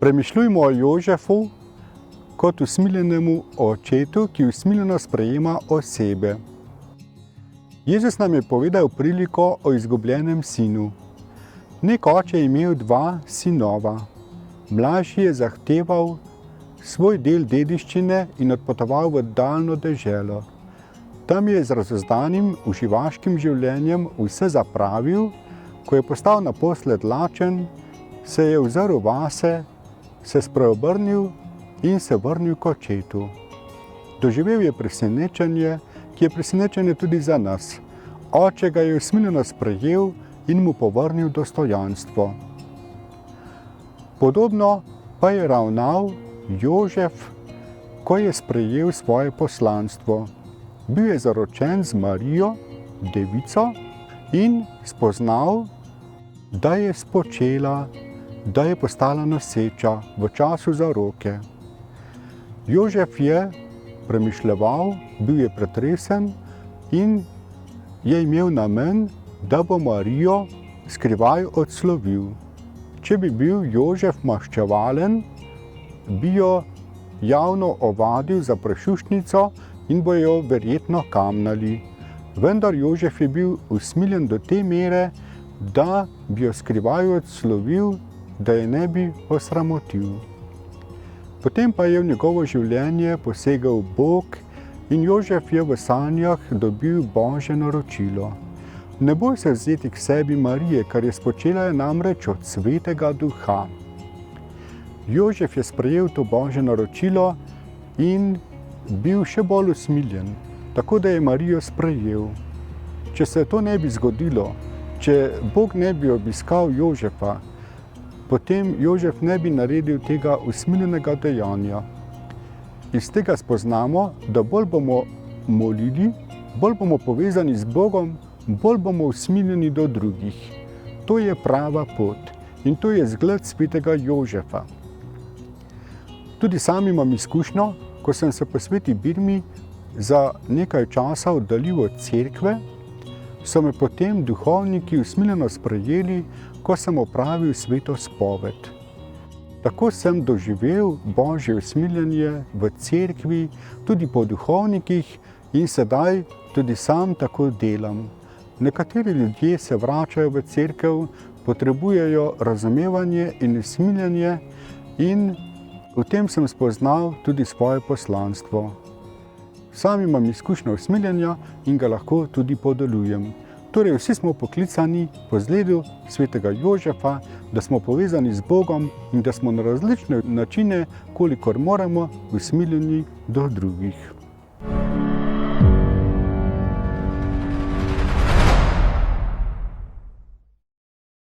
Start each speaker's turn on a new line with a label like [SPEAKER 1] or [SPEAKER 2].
[SPEAKER 1] Premišljujmo o Jožefu kot usmiljenemu očetu, ki usmiljeno sprejema osebe. Jezus nam je povedal priliko o izgubljenem sinu. Nek oče je imel 2 sinova. Mlajši je zahteval svoj del dediščine in odpotoval v daljno deželo. Tam je z razuzdanim uživaškim življenjem vse zapravil, ko je postal naposled lačen, se je ozrl vase, se spreobrnil in se vrnil k očetu. Doživel je presenečenje, ki je presenečenje tudi za nas. Oče ga je usmiljeno sprejel in mu povrnil dostojanstvo. Podobno pa je ravnal Jožef, ko je sprejel svoje poslanstvo. Bil je zaročen z Marijo, devico, in spoznal, da je spočela, da je postala noseča v času zaroke. Jožef je premišljeval, bil je pretresen in je imel namen, da bo Marijo skrivaj odslovil. Če bi bil Jožef maščevalen, bi jo javno ovadil za prešuštnico in bo jo verjetno kamnali. Vendar Jožef je bil usmiljen do te mere, da bi jo skrivaj odslovil, da je ne bi osramotil. Potem pa je v njegovo življenje posegel Bog in Jožef je v sanjah dobil Božje naročilo. Ne boj se vzeti k sebi Marije, kar je spočela je namreč od Svetega Duha. Jožef je sprejel to Božje naročilo in bil še bolj usmiljen, tako da je Marijo sprejel. Če se to ne bi zgodilo, če Bog ne bi obiskal Jožefa, potem Jožef ne bi naredil tega usmiljenega dejanja. Iz tega spoznamo, da bolj bomo molili, bolj bomo povezani z Bogom, bolj bomo usmiljeni do drugih. To je prava pot in to je zgled svetega Jožefa. Tudi sam imam izkušnjo, ko sem se po sveti Birmi za nekaj časa oddaljil od cerkve, so me potem duhovniki usmiljeno sprejeli, ko sem opravil sveto spoved. Tako sem doživel Božje usmiljenje v cerkvi, tudi po duhovnikih in sedaj tudi sam tako delam. Nekateri ljudje se vračajo v cerkev, potrebujejo razumevanje in usmiljenje in v tem sem spoznal tudi svoje poslanstvo. Sam imam izkušnjo usmiljenja in ga lahko tudi podelujem. Torej, vsi smo poklicani po zgledu svetega Jožefa, da smo povezani z Bogom in da smo na različne načine, kolikor moramo, usmiljeni do drugih.